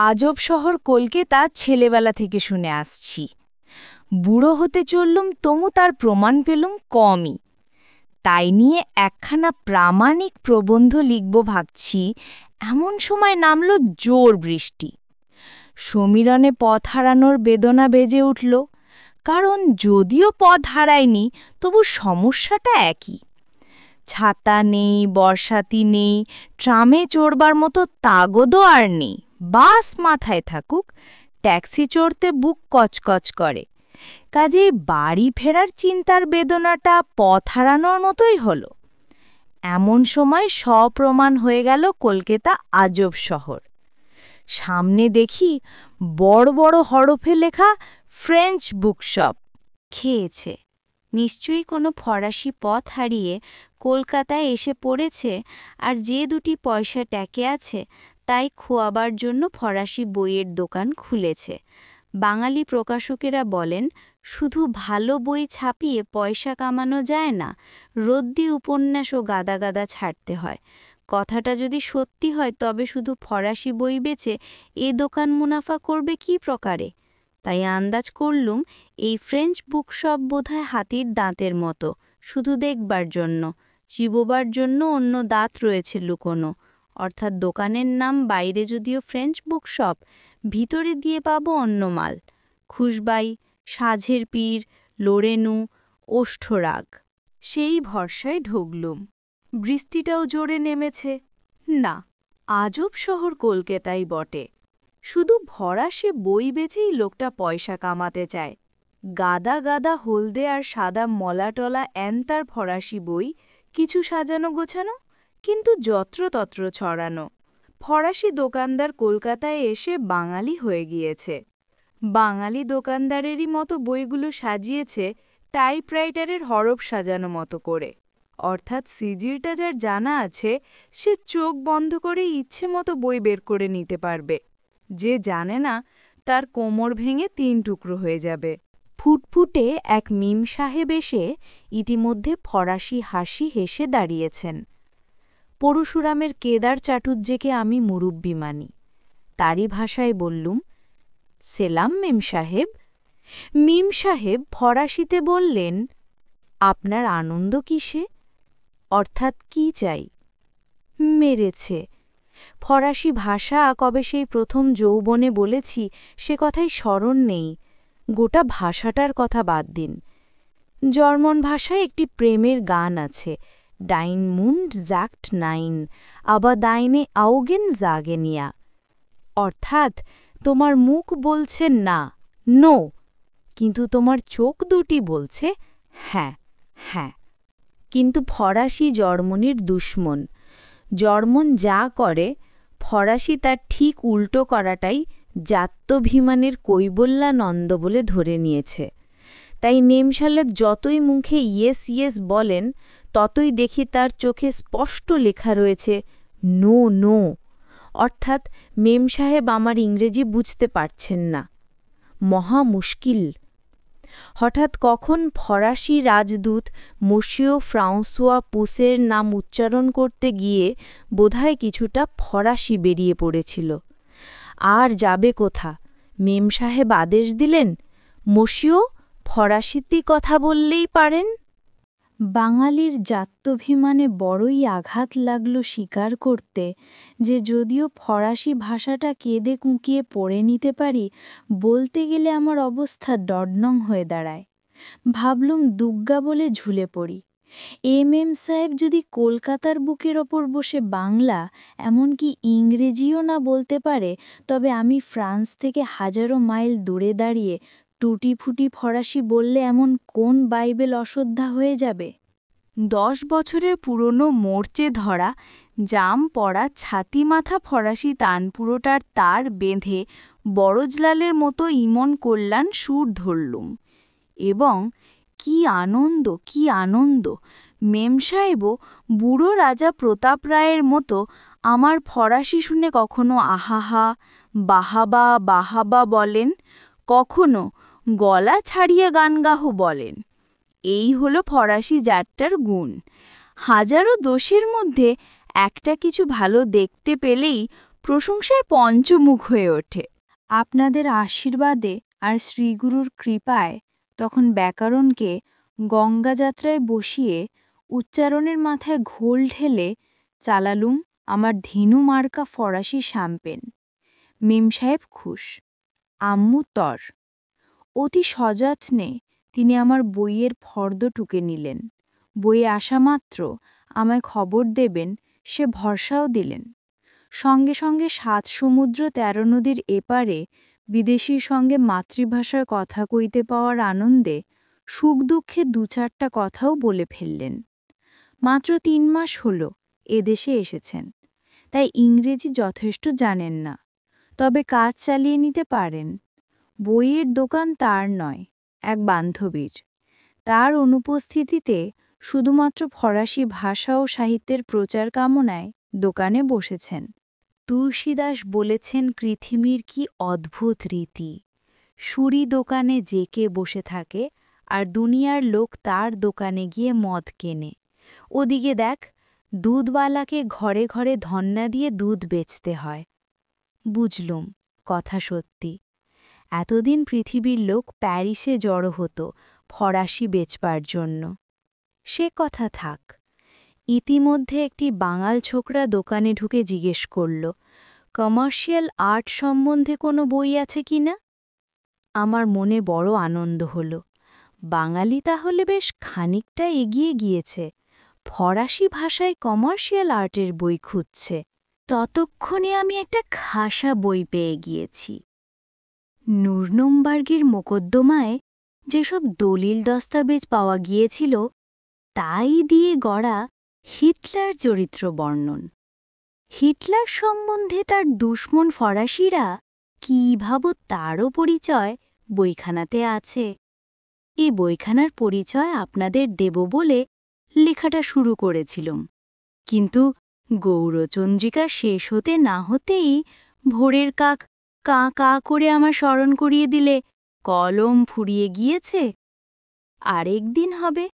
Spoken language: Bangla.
আজব শহর কলকাতা ছেলেবেলা থেকে শুনে আসছি। বুড়ো হতে চললুম তবু তার প্রমাণ পেলুম কমই। তাই নিয়ে একখানা প্রামাণিক প্রবন্ধ লিখব ভাবছি, এমন সময় নামল জোর বৃষ্টি। সমীরণে পথ হারানোর বেদনা বেজে উঠল, কারণ যদিও পথ হারায়নি তবু সমস্যাটা একই। ছাতা নেই, বর্ষাতি নেই, ট্রামে চড়বার মতো তাগদও আর নেই। বাস মাথায় থাকুক, ট্যাক্সি চড়তে বুক কচকচ করে। কাজেই বাড়ি ফেরার চিন্তার বেদনাটা পথ হারানোর মতোই হলো। এমন সময় সপ্রমাণ হয়ে গেল কলকাতা আজব শহর। সামনে দেখি বড় বড় হরফে লেখা ফ্রেঞ্চ বুকশপ। খেয়েছে, নিশ্চয়ই কোনো ফরাসি পথ হারিয়ে কলকাতায় এসে পড়েছে, আর যে দুটি পয়সা ট্যাকে আছে তাই খোয়াবার জন্য ফরাসি বইয়ের দোকান খুলেছে। বাঙালি প্রকাশকেরা বলেন, শুধু ভালো বই ছাপিয়ে পয়সা কামানো যায় না, রদ্দি উপন্যাসও গাদা গাদা ছাড়তে হয়। কথাটা যদি সত্যি হয় তবে শুধু ফরাসি বই বেচে এ দোকান মুনাফা করবে কী প্রকারে? তাই আন্দাজ করলুম এই ফ্রেঞ্চ বুকশপ বোধহয় হাতির দাঁতের মতো, শুধু দেখবার জন্য, চিবোবার জন্য অন্য দাঁত রয়েছে লুকোনো। অর্থাৎ দোকানের নাম বাইরে যদিও ফ্রেঞ্চ বুকশপ, ভিতরে দিয়ে পাবো অন্য মাল, খুশবাই, সাঝের পীর, লোরেনু, ওষ্ঠরাগ। সেই ভরসায় ঢুকলুম। বৃষ্টিটাও জোরে নেমেছে। না, আজব শহর কলকাতাই বটে। শুধু ভরাসে বই বেচেই লোকটা পয়সা কামাতে চায়। গাদা গাদা হলদে আর সাদা মলাটলা তার ফরাসি বই, কিছু সাজানো গোছানো, কিন্তু যত্রতত্র ছড়ানো। ফরাসি দোকানদার কলকাতায় এসে বাঙালি হয়ে গিয়েছে। বাঙালি দোকানদারেরই মতো বইগুলো সাজিয়েছে টাইপরাইটারের হরফ সাজানো মতো করে। অর্থাৎ সিজিলটা যার জানা আছে সে চোখ বন্ধ করে ইচ্ছে মতো বই বের করে নিতে পারবে। যে জানে না তার কোমর ভেঙে ৩ টুকরো হয়ে যাবে। ফুটফুটে এক মিম সাহেব এসে ইতিমধ্যে ফরাসি হাসি হেসে দাঁড়িয়েছেন। পরশুরামের কেদার চাটুজ্জেকে আমি মুরব্বি মানি। তারই ভাষায় বললুম, সেলাম মিম সাহেব। মিম সাহেব ফরাসিতে বললেন, আপনার আনন্দ কিসে? অর্থাৎ কি চাই? মেরেছে। ফরাসি ভাষা কবে সেই প্রথম যৌবনে বলেছি সে কথাই স্মরণ নেই। গোটা ভাষাটার কথা বাদ দিন। জার্মান ভাষায় একটি প্রেমের গান আছে, ডাইন মুন্ড জাক্ট নাইন, আবা দাইনে আউগেন জাগেনিয়া। অর্থাৎ তোমার মুখ বলছে না, নো, কিন্তু তোমার চোখ দুটি বলছে হ্যাঁ, হ্যাঁ। কিন্তু ফরাসি জার্মানির দুশ্মন। জার্মান যা করে ফরাসি তার ঠিক উল্টো করাটাই জাত্যভিমানের কৈবল্যানন্দ বলে ধরে নিয়েছে। তাই নেমসালেক যতই মুখে ইয়েস ইয়েস বলেন, ততই দেখি তার চোখে স্পষ্ট লেখা রয়েছে নো নো। অর্থাৎ মেম সাহেব আমার ইংরেজি বুঝতে পারছেন না। মহা মুশকিল। হঠাৎ কখন ফরাসি রাজদূত মসিও ফ্রাঁসোয়া পুসের নাম উচ্চারণ করতে গিয়ে বোধহয় কিছুটা ফরাসি বেরিয়ে পড়েছিল। আর যাবে কোথা? মেম সাহেব আদেশ দিলেন, মসিও ফরাসিতে কথা বললেই পারেন। বাঙালির জাত্যভিমানে বড়ই আঘাত লাগল স্বীকার করতে যে যদিও ফরাসি ভাষাটা কেঁদে কুঁকিয়ে পড়ে নিতে পারি, বলতে গেলে আমার অবস্থা ডডনং হয়ে দাঁড়ায়। ভাবলুম দুগ্গা বলে ঝুলে পড়ি। এম সাহেব যদি কলকাতার বুকের ওপর বসে বাংলা, এমনকি ইংরেজিও না বলতে পারে, তবে আমি ফ্রান্স থেকে হাজারো মাইল দূরে দাঁড়িয়ে টুটি ফুটি ফরাসি বললে এমন কোন বাইবেল অশ্রদ্ধা হয়ে যাবে? 10 বছরের পুরনো মোর্চে ধরা, জাম পড়া ছাতি মাথা ফরাসি তানপুরোটার তার বেঁধে বড়জলালের মতো ইমন কল্যাণ সুর ধরলুম। এবং কি আনন্দ, কি আনন্দ! মেম সাহেবও বুড়ো রাজা প্রতাপ রায়ের মতো আমার ফরাসি শুনে কখনো আহাহা, বাহাবা বাহাবা বলেন, কখনো গলা ছাড়িয়ে গান গাহ বলেন। এই হলো ফরাসি জাতটার গুণ। হাজারো দোষের মধ্যে একটা কিছু ভালো দেখতে পেলেই প্রশংসায় পঞ্চমুখ হয়ে ওঠে। আপনাদের আশীর্বাদে আর শ্রীগুরুর কৃপায় তখন ব্যাকরণকে গঙ্গাযাত্রায় বসিয়ে উচ্চারণের মাথায় ঘোল ঢেলে চালালুম আমার ধেনু মার্কা ফরাসি শ্যাম্পেন। মেম সাহেব খুশ, আম্মু তর। অতি সযত্নে তিনি আমার বইয়ের ফর্দ টুকে নিলেন। বইয়ে আসা মাত্র আমায় খবর দেবেন সে ভরসাও দিলেন। সঙ্গে সঙ্গে ৭ সমুদ্র ১৩ নদীর এপারে বিদেশীর সঙ্গে মাতৃভাষায় কথা কইতে পাওয়ার আনন্দে সুখ দুঃখে ২-৪টা কথাও বলে ফেললেন। মাত্র ৩ মাস হল এদেশে এসেছেন, তাই ইংরেজি যথেষ্ট জানেন না, তবে কাজ চালিয়ে নিতে পারেন। বইয়ের দোকান তার নয়, এক বান্ধবীর। তার অনুপস্থিতিতে শুধুমাত্র ফরাসি ভাষা ও সাহিত্যের প্রচার কামনায় দোকানে বসেছেন। তুলসীদাস বলেছেন পৃথিবীর কি অদ্ভুত রীতি। সুরি দোকানে জেকে বসে থাকে আর দুনিয়ার লোক তার দোকানে গিয়ে মদ কেনে। ওদিকে দেখ, দুধওয়ালাকে ঘরে ঘরে ধন্না দিয়ে দুধ বেচতে হয়। বুঝলুম, কথা সত্যি। এতদিন পৃথিবীর লোক প্যারিসে জড়ো হতো ফরাসি বেচবার জন্য। সে কথা থাক। ইতিমধ্যে একটি বাঙাল ছোকরা দোকানে ঢুকে জিজ্ঞেস করল, কমার্শিয়াল আর্ট সম্বন্ধে কোনো বই আছে কি না? আমার মনে বড় আনন্দ হল। বাঙালি তাহলে বেশ খানিকটা এগিয়ে গিয়েছে, ফরাসি ভাষায় কমার্শিয়াল আর্টের বই খুঁজছে। ততক্ষণে আমি একটা খাসা বই পেয়ে গিয়েছি। নুরনমবার্গের মোকদ্দমায় যেসব দলিল দস্তাবেজ পাওয়া গিয়েছিল তাই দিয়ে গড়া হিটলার চরিত্র বর্ণন। হিটলার সম্বন্ধে তার দুশমন ফরাসিরা কী ভাবো তারও পরিচয় বইখানাতে আছে। এই বইখানার পরিচয় আপনাদের দেব বলে লেখাটা শুরু করেছিলাম, কিন্তু গৌরচন্দ্রিকা শেষ হতে না হতেই ভোরের কাক কাঁ কাঁ করে আমার স্মরণ করিয়ে দিলে কলম ফুরিয়ে গিয়েছে, আরেক দিন হবে।